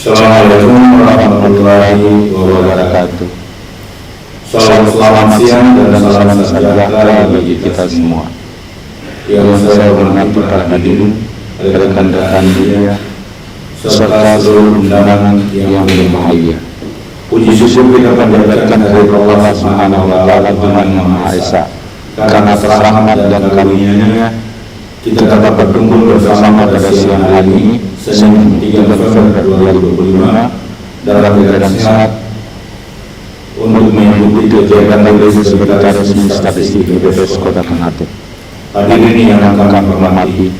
Assalamualaikum warahmatullahi wabarakatuh. Selamat siang dan salam sejahtera bagi kita semua. Yang saya hormati para hadirin, rekan-rekan media, serta seluruh undangan yang berbahagia. Puji syukur kita panjatkan kehadirat Allah Subhanahu wa Ta'ala, Tuhan Yang Maha Esa. Karena atas rahmat dan karunia-Nya kita dapat berkumpul bersama pada siang hari ini, Senin 3 November 2025, dalam keadaan sehat untuk mengikuti kegiatan rilis berita resmi statistik BPS Kota Ternate. Hadirin yang kami hormati,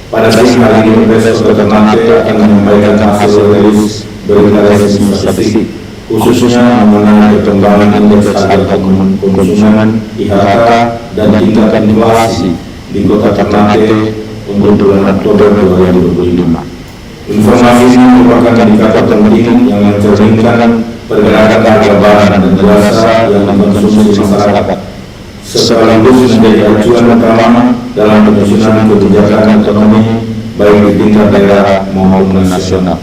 pada siang hari ini BPS Kota Ternate akan menyampaikan hasil rilis berita resmi statistik, khususnya mengenai perkembangan indeks harga konsumen, IHK, dan tingkat inflasi di Kota Ternate untuk bulan Oktober 2025. Informasi ini merupakan indikator penting yang mencerminkan pergerakan harga barang dan jasa yang dikonsumsi masyarakat, sekaligus menjadi acuan utama dalam penyusunan kebijakan ekonomi baik di tingkat daerah maupun nasional.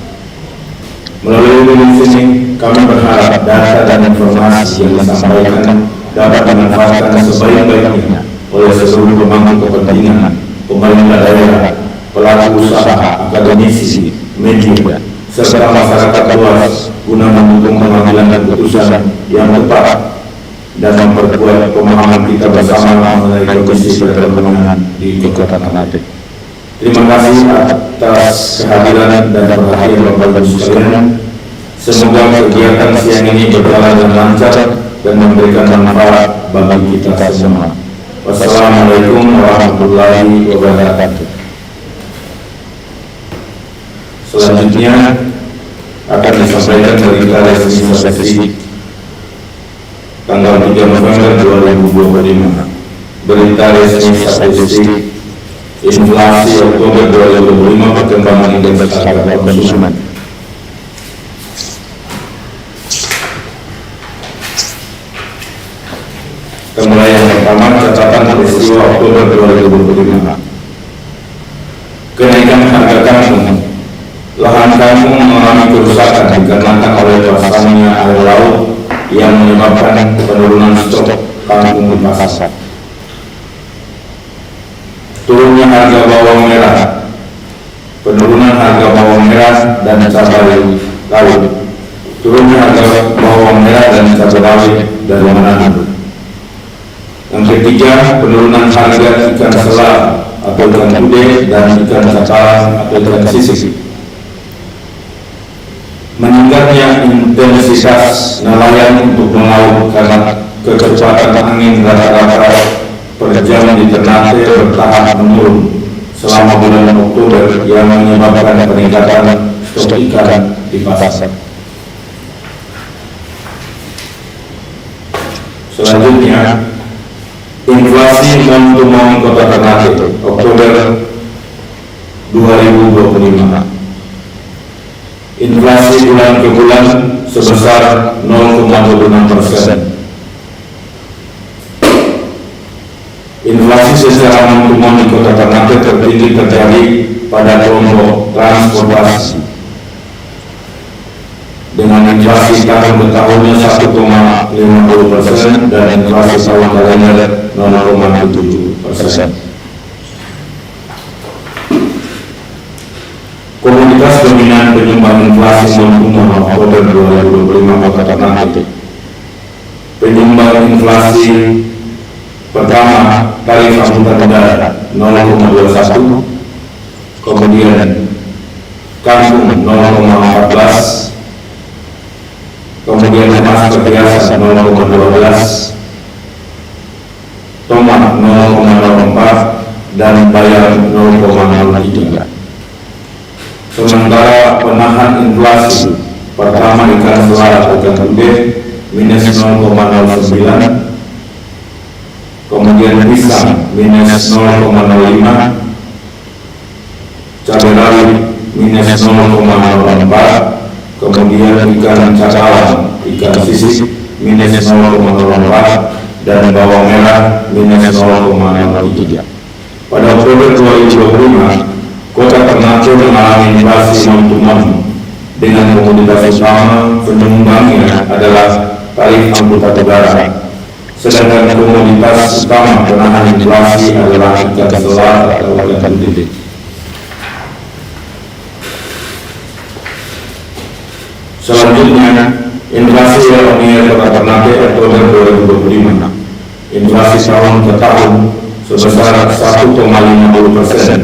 Melalui rilis ini, kami berharap data dan informasi yang disampaikan dapat dimanfaatkan sebaik-baiknya oleh seluruh pemangku kepentingan, pemerintah daerah, pelaku usaha, akademisi, media, serta masyarakat luas guna mendukung pengambilan keputusan yang tepat dan memperkuat pemahaman kita bersama mengenai kondisi perekonomian di Kota Ternate. Terima kasih atas kehadiran dan perhatian Bapak Ibu sekalian. Semoga kegiatan siang ini berjalan dengan lancar dan memberikan manfaat bagi kita semua. Wassalamualaikum warahmatullahi wabarakatuh. Selanjutnya akan disampaikan berita resmi statistik tanggal 3 November 2025. Berita resmi statistik inflasi Oktober 2025, perkembangan indeks harga konsumen. Kemudian yang pertama, catatan peristiwa Oktober 2025. Kenaikan harga kangkung. Lahan kangkung mengalami kerusakan dikarenakan oleh pasangnya air laut yang menyebabkan penurunan stok kangkung di pasar. Turunnya harga bawang merah, penurunan harga bawang merah dan cabai rawit. Turunnya harga bawang merah dan cabai rawit dari Manado. Yang ketiga, penurunan harga ikan selam atau ikan gede dan ikan cakalang atau ikan sisik. Meningkatnya intensitas nelayan untuk melaut karena kecepatan angin rata-rata per jam di Ternate bertahap menurun selama bulan Oktober yang menyebabkan peningkatan stok ikan di pasar. Selanjutnya, inflasi non-tunai Kota Ternate Oktober 2025. Inflasi bulan ke bulan sebesar 0,26%. Inflasi secara non-tunai di Kota Ternate tertinggi terjadi pada kelompok transportasi dengan inflasi tahun ke tahunnya 1,50% dan inflasi tahun lainnya 0,7%. Komoditas dominan penyumbang inflasi non-tunai Oktober 2025 Kota Ternate. Penyumbang inflasi pertama, tarif angkutan darat 0,21, kemudian kangkung 0,14, kemudian emas perhiasan 0,12, tomat 0,04 dan bayam 0,03. Sementara penahan inflasi pertama ikan selara atau ikan gede minus 0,09, kemudian pisang minus 0,05, cabai rawit minus 0,04, kemudian ikan cakalang, ikan sisik minus 0,04 dan bawang merah minus 0,03. Pada Oktober 2025, Kota Ternate mengalami inflasi non-tunai dengan komoditas utama penyumbangnya adalah tarif angkutan udara, sedangkan komoditas utama penahan inflasi adalah ikan selat atau ikan titik. Selanjutnya, inflasi year-on-year Kota Ternate Oktober 2025. Inflasi tahun ke tahun sebesar 1,50%.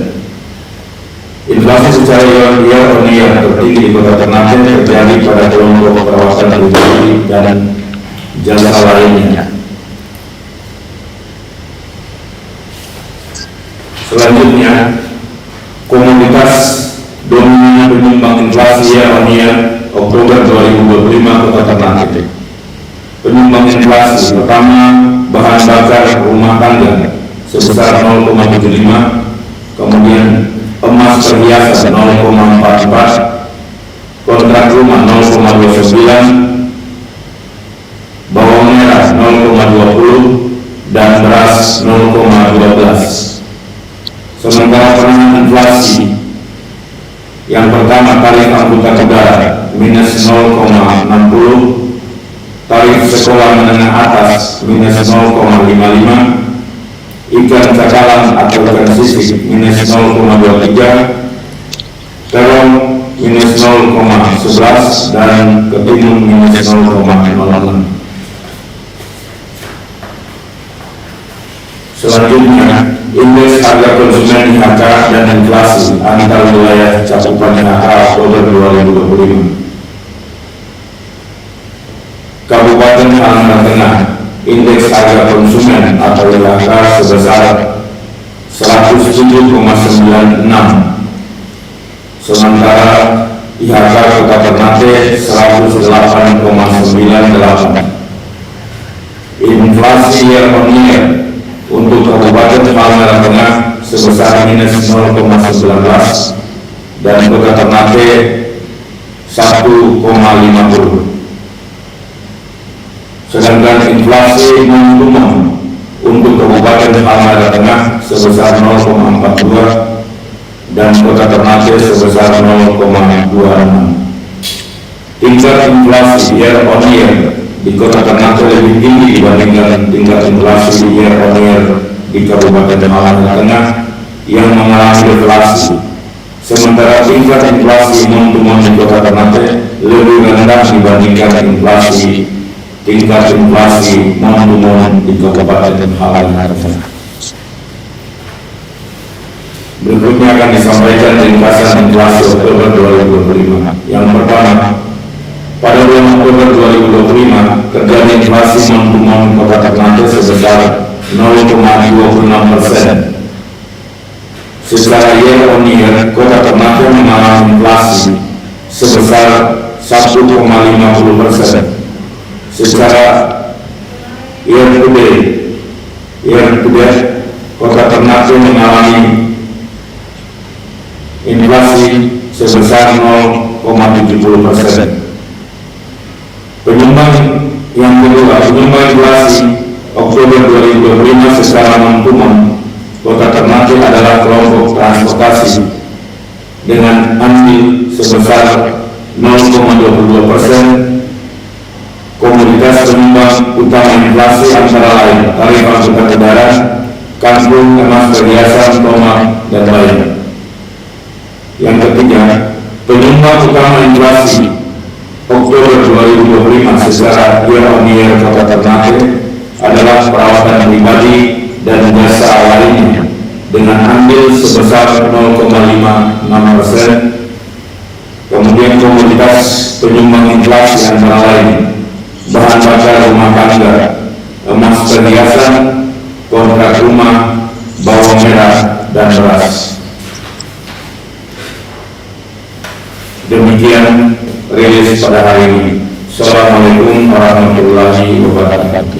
Inflasi secara year-on-year tertinggi di Kota Ternate terjadi pada kelompok perawatan pribadi dan jasa lainnya. Selanjutnya, komoditas dominan penyumbang inflasi year-on-year Oktober 2025 Kota Ternate. Penyumbang inflasi pertama, bahan bakar rumah tangga sebesar 0,75, kemudian emas perhiasan 0,44, kontrak rumah 0,29, bawang merah 0,20, dan beras 0,12. Sementara penahan inflasi yang pertama, tarif angkutan udara minus 0,60, tarif sekolah menengah atas minus 0,55, ikan cakalang atau ikan sisik minus 0,23, terong minus 0,11, dan ketimun minus 0,06. Selanjutnya, indeks harga konsumen IHK dan inflasi antar wilayah cakupan IHK Oktober 2025. Kabupaten Halmahera Tengah, indeks harga konsumen atau IHK sebesar 107,96, sementara IHK Kota Ternate 108,98. Inflasi year-on-year untuk Kabupaten Halmahera Tengah sebesar minus 0,19 dan Kota Ternate 1,50. Sedangkan inflasi non-tunai untuk Kabupaten Halmahera Tengah sebesar 0,42 dan Kota Ternate sebesar 0,26. Tingkat inflasi year-on-year di Kota Ternate lebih tinggi dibandingkan tingkat inflasi year-on-year di Kabupaten Halmahera Tengah yang mengalami deflasi. Sementara tingkat inflasi non-tunai di Kota Ternate lebih rendah dibandingkan tingkat inflasi non-tunai di Kabupaten Halmahera Tengah. Berikutnya akan disampaikan ringkasan inflasi Oktober 2025. Yang pertama, pada bulan Oktober 2025 terjadi inflasi non-tunai Kota Ternate sebesar 0,26%. Secara year-on-year, Kota Ternate mengalami inflasi sebesar 1,50%. Secara year-to-date, Kota Ternate mengalami inflasi sebesar 0,70%. Penyumbang yang kedua, penyumbang inflasi Oktober 2025 secara non-tunai Kota Ternate adalah kelompok transportasi dengan andil sebesar 0,22%. Komoditas penyumbang utama inflasi antara lain tarif angkutan udara, kangkung, emas perhiasan, tomat, dan lainnya. Yang ketiga, penyumbang utama inflasi Oktober 2025 secara year-on-year Kota Ternate adalah perawatan pribadi dan jasa lainnya dengan andil sebesar 0,56%. Kemudian komoditas penyumbang inflasi antara lain bahan bakar rumah tangga, emas perhiasan, kontrak rumah, bawang merah, dan beras. Demikian rilis pada hari ini. Assalamualaikum warahmatullahi wabarakatuh.